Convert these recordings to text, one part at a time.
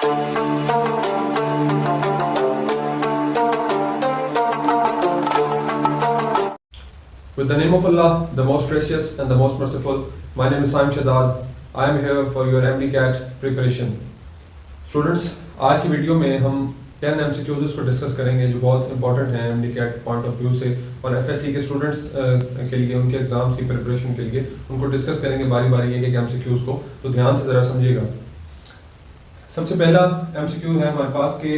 With the name of Allah, the most gracious and the most merciful, my name is Saim Shahzad. I am here for your MDCAT preparation. Students, आज की video में हम 10 MCQs को discuss करेंगे जो बहुत important हैं MDCAT point of view से, और FSC के स्टूडेंट्स के लिए उनके एग्जाम्स की प्रिपरेशन के लिए उनको डिस्कस करेंगे बारी बारी एक MCQs को, तो ध्यान से ज़रा समझिएगा। सबसे पहला MCQ है हमारे पास कि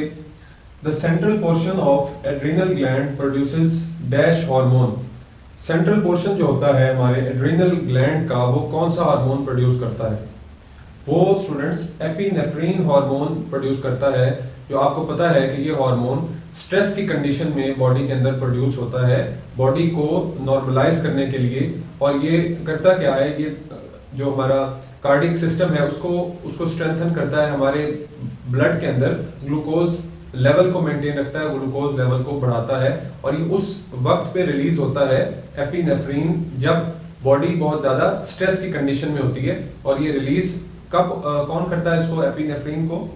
the central portion of adrenal gland produces dash hormone. Central portion जो होता है हमारे एड्रीनल ग्लैंड का, वो कौन सा हार्मोन प्रोड्यूस करता है? वो स्टूडेंट्स एपिनेफ्रीन हार्मोन प्रोड्यूस करता है, जो आपको पता है कि ये हार्मोन स्ट्रेस की कंडीशन में बॉडी के अंदर प्रोड्यूस होता है बॉडी को नॉर्मलाइज करने के लिए। और ये करता क्या है, ये जो हमारा कार्डिक सिस्टम है उसको स्ट्रेंथन करता है, हमारे ब्लड के अंदर ग्लूकोज लेवल को मेंटेन रखता है, ग्लूकोज लेवल को बढ़ाता है। और ये उस वक्त पे रिलीज होता है एपिनेफ्रीन जब बॉडी बहुत ज़्यादा स्ट्रेस की कंडीशन में होती है। और ये रिलीज कब कौन करता है इसको, एपिनेफ्रीन को?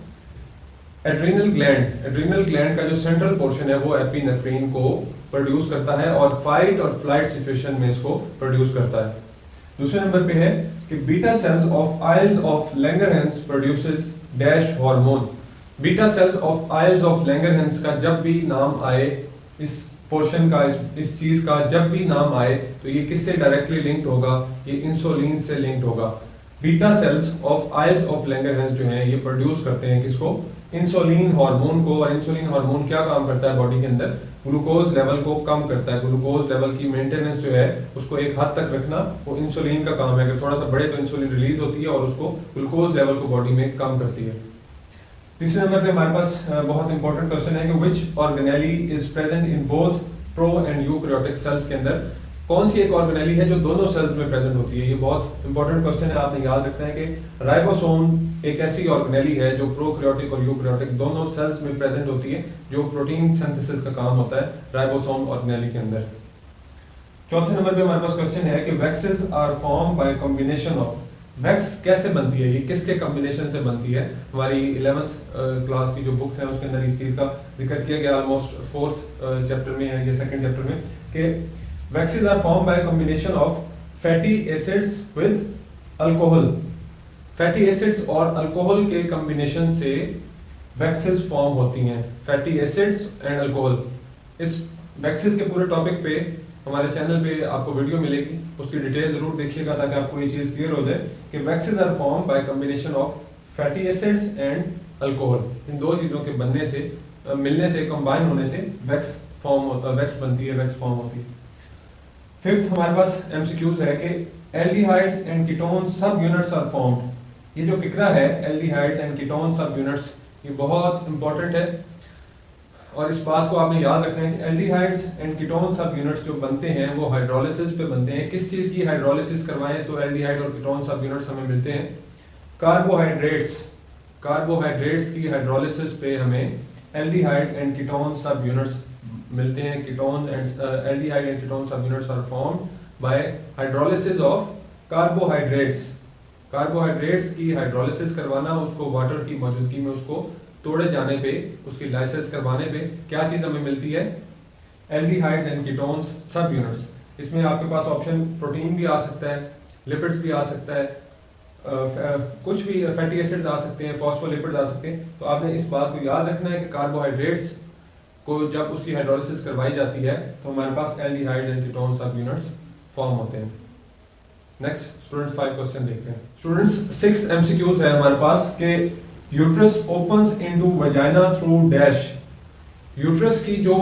एड्रीनल ग्लैंड का जो सेंट्रल पोर्शन है वो एपिनेफ्रीन को प्रोड्यूस करता है और फाइट और फ्लाइट सिचुएशन में इसको प्रोड्यूस करता है। दूसरे नंबर पे है कि beta cells of islets of Langerhans produces dash hormone. Beta cells of islets of Langerhans का जब भी नाम आए, इस पोर्शन का, इस चीज का जब भी नाम आए, तो ये किससे डायरेक्टली लिंक्ड होगा? ये इंसुलिन से लिंक्ड होगा। Beta cells of islets of Langerhans जो हैं ये प्रोड्यूस करते हैं किसको? इंसुलिन हार्मोन को। और इंसुलिन हार्मोन क्या काम करता है बॉडी के अंदर? ग्लूकोज लेवल को कम करता है। ग्लूकोज लेवल की मेंटेनेंस जो है उसको एक हद तक रखना वो इंसुलिन का काम है। अगर थोड़ा सा बढ़े तो इंसुलिन रिलीज होती है और उसको ग्लूकोज लेवल को बॉडी में कम करती है। तीसरे नंबर पे हमारे पास बहुत इंपॉर्टेंट क्वेश्चन है कि which organelle is present in both pro and eukaryotic cells के अंदर कौन सी एक ऑर्गेनेली है जो दोनों सेल्स में प्रेजेंट होती है? ये बहुत इंपॉर्टेंट क्वेश्चन है, आपने याद रखना है कि राइबोसोम एक ऐसी ऑर्गेनेली है जो प्रोकैरियोटिक और यूकैरियोटिक दोनों सेल्स में प्रेजेंट होती है, जो प्रोटीन सिंथेसिस का काम होता है राइबोसोम ऑर्गेनेली के अंदर। चौथे नंबर पे हमारे पास क्वेश्चन है कि waxes are form by combination of. Wax कैसे बनती है, ये किसके कॉम्बिनेशन से बनती है? हमारी 11th क्लास की जो बुक्स हैं उसके अंदर इस चीज़ का जिक्र किया गया, ऑलमोस्ट 4th चैप्टर में है, ये 2nd चैप्टर में, कि waxes are form by combination of fatty acids with alcohol. Fatty acids और अल्कोहल के कॉम्बिनेशन से वैक्सेस फॉर्म होती हैं, फैटी एसिड्स एंड अल्कोहल। इस वैक्सेस के पूरे टॉपिक पे हमारे चैनल पे आपको वीडियो मिलेगी, उसकी डिटेल जरूर देखिएगा ताकि आपको ये चीज़ क्लियर हो जाए कि waxes are form by combination of fatty acids and alcohol. इन दो चीज़ों के बनने से, मिलने से, कंबाइन होने से वैक्स बनती है, वैक्स फॉर्म होती है। फिफ्थ हमारे पास MCQs है कि aldehydes and ketone sub units are formed. ये जो फिक्रा है aldehydes and ketone sub units, ये बहुत इंपॉर्टेंट है और इस बात को आपने याद रखना है कि aldehydes and ketone sub units जो बनते हैं वो हाइड्रोलिसिस पे बनते हैं। किस चीज़ की हाइड्रोलिसिस करवाएं तो एल्डिहाइड और कीटोन सब यूनिट्स हमें मिलते हैं? कार्बोहाइड्रेट्स की हाइड्रोलिसिस पे हमें aldehyde and ketone sub units मिलते हैं। Ketone and aldehyde and ketone sub units are formed by hydrolysis of carbohydrates. Carbohydrates की हाइड्रोलिसिस करवाना, उसको वाटर की मौजूदगी में उसको तोड़े जाने पे, उसकी लाइसिस करवाने पे क्या चीज़ हमें मिलती है? एल्डिहाइड्स एंड कीटोन्स सब यूनिट्स। इसमें आपके पास ऑप्शन प्रोटीन भी आ सकता है, लिपिड्स भी आ सकता है, कुछ भी फैटी एसिड्स आ सकते हैं, फॉस्फोलिपिड्स आ सकते हैं। तो आपने इस बात को याद रखना है कि कार्बोहाइड्रेट्स को जब उसकी हाइड्रोलिसिस करवाई जाती है तो हमारे पास aldehydes and ketone sub units form होते हैं। नेक्स्ट स्टूडेंट्स 5 क्वेश्चन देखते हैं। स्टूडेंट्स 6 MCQs है हमारे पास कि uterus opens into vagina through dash. Uterus की जो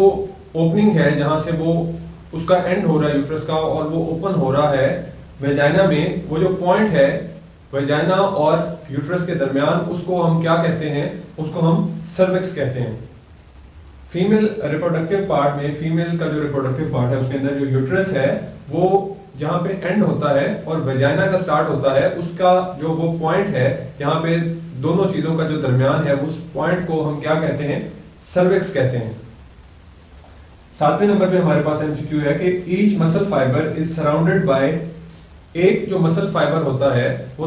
ओपनिंग है जहां से वो उसका एंड हो रहा है यूट्रस का और वो ओपन हो रहा है वजाइना में, वो जो पॉइंट है वजाइना और यूट्रस के दरमियान, उसको हम क्या कहते हैं? उसको हम सर्विक्स कहते हैं। फीमेल रिप्रोडक्टिव पार्ट में, फीमेल का जो रिप्रोडक्टिव पार्ट है उसके अंदर जो यूट्रस है वो जहाँ पे एंड होता है और वजाइना का स्टार्ट होता है, उसका जो वो पॉइंट है जहाँ पे दोनों चीजों का जो दरमियान है उस पॉइंट को हम क्या कहते हैं? सर्विक्स कहते हैं। 7वें नंबर पे हमारे पास MCQ है कि each muscle fibre is surrounded by. एक जो मसल फाइबर होता है वो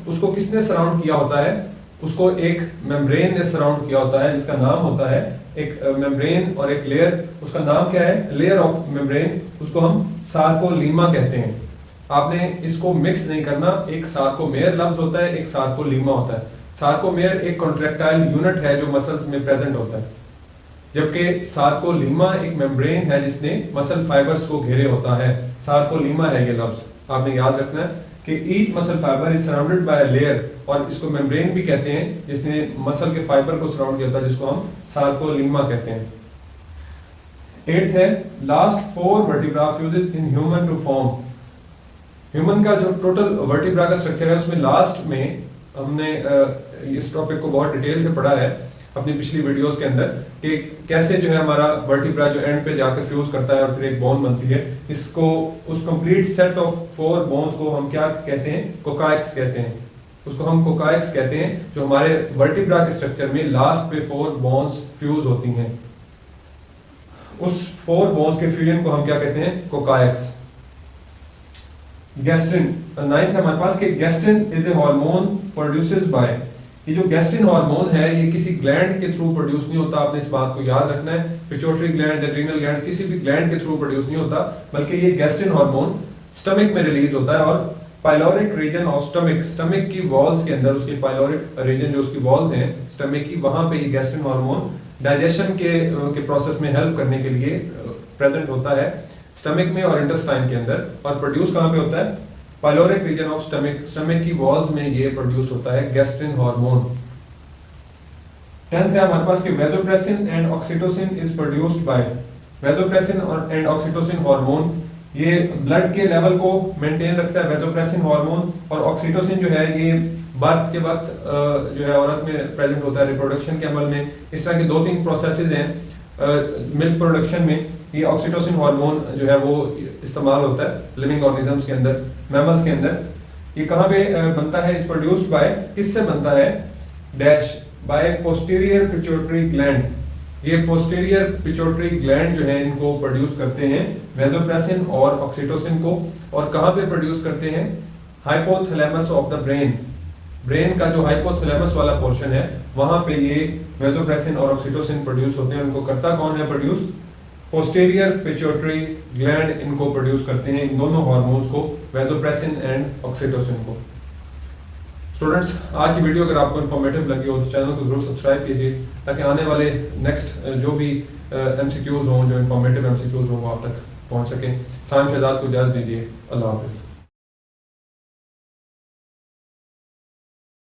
उसको किसने सराउंड किया होता है? उसको एक मेम्ब्रेन ने सराउंड किया होता है जिसका नाम होता है एक मेम्ब्रेन और एक लेयर, उसका नाम क्या है, लेयर ऑफ मेम्ब्रेन, उसको हम सार्कोलीमा कहते हैं। आपने इसको मिक्स नहीं करना, एक सार्कोमेयर लफ्ज होता है, एक सार्कोलीमा होता है। सार्कोमेयर एक कॉन्ट्रैक्टाइल यूनिट है जो मसल्स में प्रेजेंट होता है, जबकि सार्कोलीमा एक मेम्ब्रेन है जिसने मसल फाइबर्स को घेरे होता है। सार्कोलीमा है ये लफ्ज, आपने याद रखना है कि each muscle fibre is surrounded by a layer, और इसको मेम्ब्रेन भी कहते हैं जिसने मसल के फाइबर को सराउंड किया होता है, जिसको हम सार्कोलीमा कहते हैं। 8th है last 4 vertebra fuses in human to form. Human का जो टोटल वर्टिब्रा का स्ट्रक्चर है उसमें लास्ट में हमने इस टॉपिक को बहुत डिटेल से पढ़ा है अपनी पिछली वीडियोस के अंदर कि कैसे जो है हमारा वर्टिब्रा जो एंड पे जाकर फ्यूज करता है और फिर एक बोन बनती है। इसको उस कंप्लीट सेट ऑफ 4 बोन्स को हम क्या कहते हैं, कोकाइक्स कहते हैं। उसको हम कोकाइक्स कहते हैं जो हमारे वर्टिब्रा के स्ट्रक्चर में लास्ट पे 4 बोन्स फ्यूज होती हैं। उस 4 बोन्स के फ्यूजन को हम क्या कहते हैं, कोकाइक्स। गैस्ट्रिन 9th है हमारे पास कि gastrin is a hormone produces bye, ये जो गैस्ट्रिन हार्मोन है ये किसी ग्लैंड के थ्रू प्रोड्यूस नहीं होता, आपने इस बात को याद रखना है। पिट्यूटरी ग्लैंड, एड्रीनल ग्लैंड, किसी भी ग्लैंड के थ्रू प्रोड्यूस नहीं होता, बल्कि ये गैस्ट्रिन हार्मोन स्टमक में रिलीज होता है और pyloric region of stomach, stomach की वॉल्स के अंदर, उसकी पाइलोरिक रीजन जो उसकी वॉल्स हैं स्टमक की, वहां पे ये गैस्ट्रिन हार्मोन डाइजेशन के प्रोसेस में हेल्प करने के लिए प्रेजेंट होता है स्टमक में और इंटेस्टाइन के अंदर। और प्रोड्यूस कहाँ पे होता है, pyloric region of stomach, stomach की वॉल्स में ये प्रोड्यूस होता है गैस्ट्रिन हार्मोन। 10th है हमारे पास कि vasopressin and oxytocin is produced by, vasopressin और एंड ऑक्सीटोसिन हार्मोन ये ब्लड के लेवल को मेंटेन रखता है वेसोप्रेसिन हार्मोन, और ऑक्सीटोसिन जो है ये बर्थ के वक्त जो है औरत में प्रेजेंट होता है रिप्रोडक्शन के अमल में। इस तरह के 2-3 प्रोसेसेस हैं मिल्क प्रोडक्शन में, ये ऑक्सीटोसिन हार्मोन जो है वो इस्तेमाल होता है लिविंग ऑर्गेनिजम्स के अंदर, मैमल्स के अंदर। ये कहाँ पे बनता है, इस प्रोड्यूस्ड बाय, किससे बनता है, dash by posterior pituitary gland. ये पोस्टीरियर पिट्यूटरी ग्लैंड जो है इनको प्रोड्यूस करते हैं वेसोप्रेसिन और ऑक्सीटोसिन को। और कहाँ पे प्रोड्यूस करते हैं, hypothalamus of the brain, brain का जो हाइपोथैलेमस वाला पोर्शन है वहां पे ये वेसोप्रेसिन और ऑक्सीटोसिन प्रोड्यूस होते हैं। उनको करता कौन है प्रोड्यूस, पोस्टीरियर पिट्यूटरी ग्लैंड इनको प्रोड्यूस करते हैं, इन दोनों हार्मोन्स को, वेसोप्रेसिन एंड ऑक्सीटोसिन को। स्टूडेंट्स, आज की वीडियो अगर आपको इन्फॉर्मेटिव लगी हो तो चैनल को जरूर सब्सक्राइब कीजिए ताकि आने वाले नेक्स्ट जो भी MCQs हों, जो इन्फॉर्मेटिव MCQs हों वो आप तक पहुंच सकें। साइम शहजाद को इजाज़त दीजिए, अल्लाह हाफिज़।